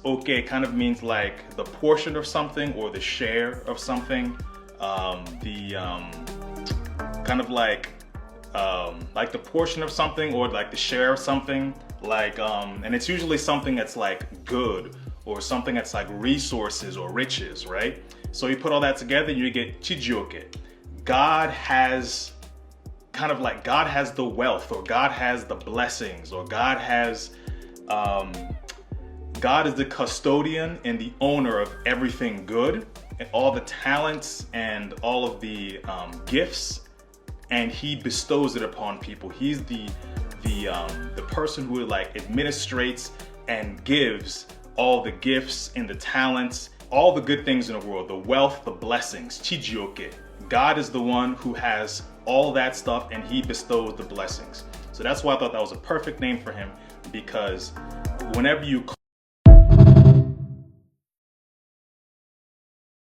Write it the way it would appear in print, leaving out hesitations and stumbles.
oke kind of means like the portion of something or the share of something. Kind of like the portion of something or like the share of something. Like, and it's usually something that's like good or something that's like resources or riches, right? So you put all that together, you get chijioke. God has God has the wealth, or God has the blessings, or God has, God is the custodian and the owner of everything good, and all the talents and all of the gifts, and he bestows it upon people. He's the person who like administrates and gives all the gifts and the talents, all the good things in the world, the wealth, the blessings, chijioke. God is the one who has all that stuff and he bestows the blessings. So that's why I thought that was a perfect name for him, because whenever you